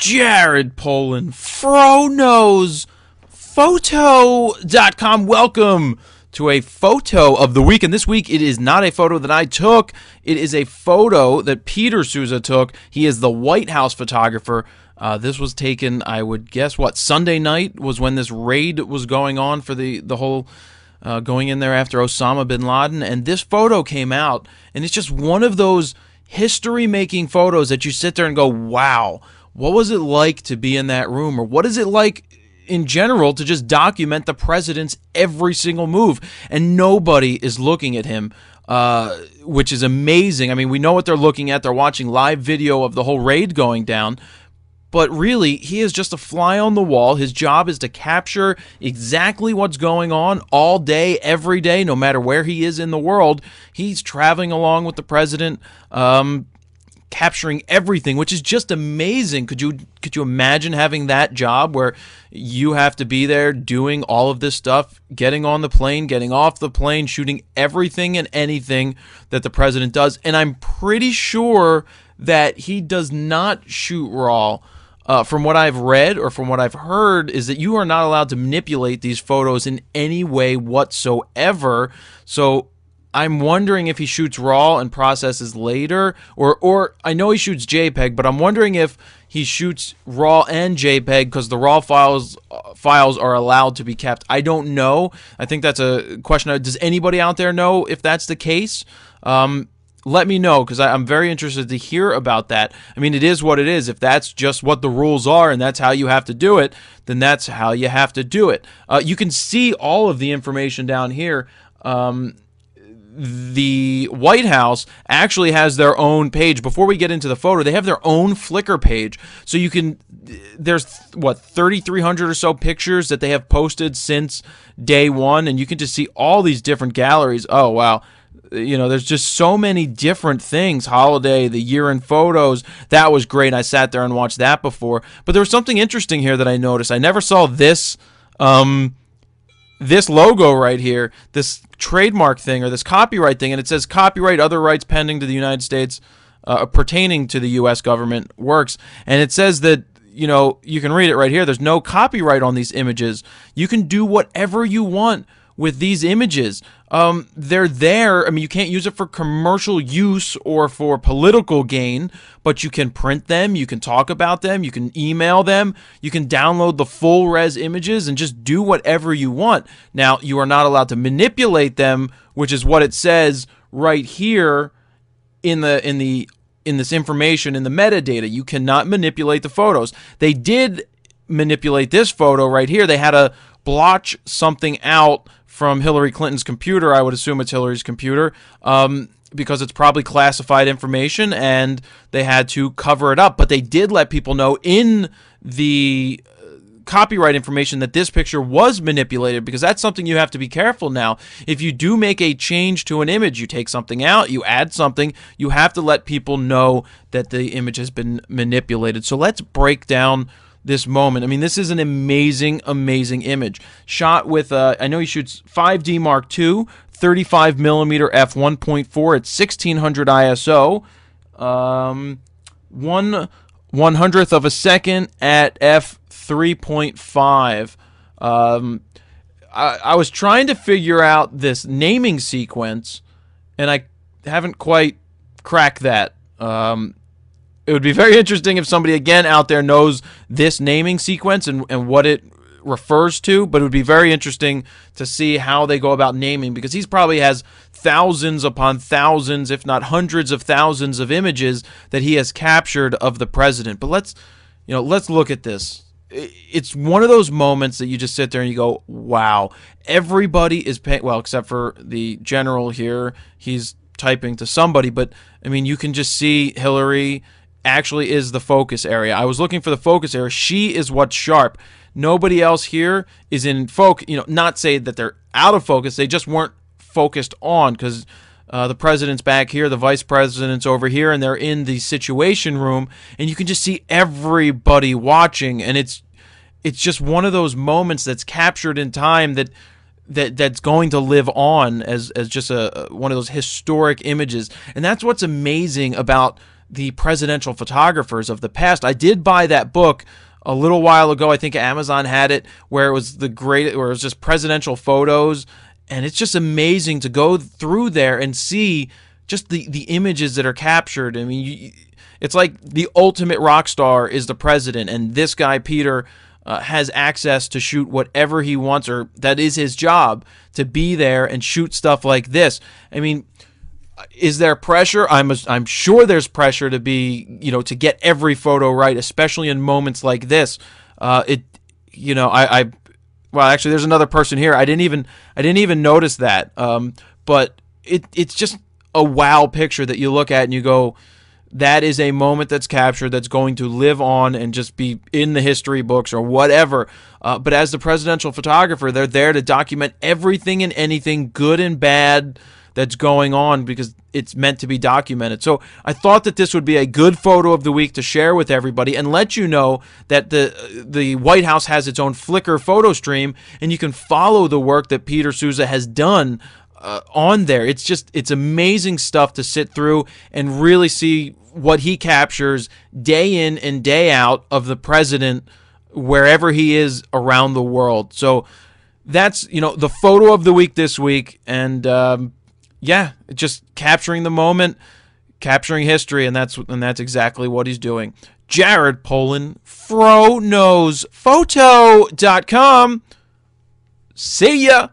Jared Polin, FroKnowsPhoto.com. Welcome to a photo of the week. And this week, it is not a photo that I took. It is a photo that Peter Souza took. He is the White House photographer. This was taken, I would guess, Sunday night was when this raid was going on for the whole going in there after Osama bin Laden. And this photo came out, and it's just one of those history-making photos that you sit there and go, wow, what was it like to be in that room? Or what is it like in general to just document the president's every single move? And nobody is looking at him, which is amazing. I mean, we know what they're looking at. They're watching live video of the whole raid going down. But really, he is just a fly on the wall. His job is to capture exactly what's going on all day, every day, no matter where he is in the world. He's traveling along with the president, capturing everything, which is just amazing. Could you imagine having that job where you have to be there doing all of this stuff, getting on the plane, getting off the plane, shooting everything and anything that the president does? And I'm pretty sure that he does not shoot raw. From what I've read or from what I've heard is that you are not allowed to manipulate these photos in any way whatsoever. So I'm wondering if he shoots RAW and processes later, or I know he shoots JPEG, but I'm wondering if he shoots RAW and JPEG because the RAW files are allowed to be kept. I don't know. I think that's a question. Does anybody out there know if that's the case? Let me know, because I'm very interested to hear about that. I mean, it is what it is. If that's just what the rules are and that's how you have to do it, then that's how you have to do it. You can see all of the information down here. The White House actually has their own page. Before we get into the photo, they have their own Flickr page. So you can, there's, 3,300 or so pictures that they have posted since day one, and you can just see all these different galleries. Oh, wow. You know, there's just so many different things. Holiday, the year in photos, that was great. I sat there and watched that before. But there was something interesting here that I noticed. I never saw this this logo right here, this trademark thing or this copyright thing, and it says copyright, other rights pending to the United States pertaining to the U.S. government works. And it says that, you know, you can read it right here. There's no copyright on these images. You can do whatever you want with these images. They're there. I mean, you can't use it for commercial use or for political gain, but you can print them, you can talk about them, you can email them, you can download the full res images and just do whatever you want. Now, you are not allowed to manipulate them, which is what it says right here in this information, in the metadata. You cannot manipulate the photos. They did manipulate this photo right here. They had to blotch something out from Hillary Clinton's computer. I would assume it's Hillary's computer, because it's probably classified information, and they had to cover it up. But they did let people know in the copyright information that this picture was manipulated, because that's something you have to be careful now. If you do make a change to an image, you take something out, you add something, you have to let people know that the image has been manipulated. So let's break down this moment. I mean, this is an amazing, amazing image. Shot with, I know he shoots 5D Mark II, 35mm f1.4 at 1600 ISO, 1/100th of a second at f3.5. I was trying to figure out this naming sequence, and I haven't quite cracked that. It would be very interesting if somebody, again, out there knows this naming sequence and what it refers to, but it would be very interesting to see how they go about naming, because he probably has thousands upon thousands, if not hundreds of thousands of images that he has captured of the president. But let's look at this. It's one of those moments that you just sit there and you go, wow, everybody is paying, well, except for the general here. He's typing to somebody, but, I mean, you can just see Hillary actually is the focus area. I was looking for the focus area. She is what's sharp. Nobody else here is in focus. You know, not say that they're out of focus. They just weren't focused on, because the president's back here, the vice president's over here, and they're in the situation room, and you can just see everybody watching, and it's just one of those moments that's captured in time that's going to live on as just one of those historic images. And that's what's amazing about the presidential photographers of the past. I did buy that book a little while ago. I think Amazon had it, where it was where it was just presidential photos, and it's just amazing to go through there and see just the images that are captured. I mean, it's like the ultimate rock star is the president, and this guy Peter has access to shoot whatever he wants, or that is his job, to be there and shoot stuff like this. I mean, is there pressure? I'm sure there's pressure to be, to get every photo right, especially in moments like this. Well, actually, there's another person here. I didn't even notice that. But it's just a wow picture that you look at and you go, that is a moment that's captured that's going to live on and just be in the history books or whatever. But as the presidential photographer, they're there to document everything and anything, good and bad, that's going on, because it's meant to be documented. So I thought that this would be a good photo of the week to share with everybody and let you know that the White House has its own Flickr photo stream, and you can follow the work that Peter Souza has done on there. It's amazing stuff to sit through and really see what he captures day in and day out of the president wherever he is around the world. So that's, the photo of the week this week. And just capturing the moment, capturing history, and that's exactly what he's doing. Jared Polin, FroKnowsPhoto.com. See ya.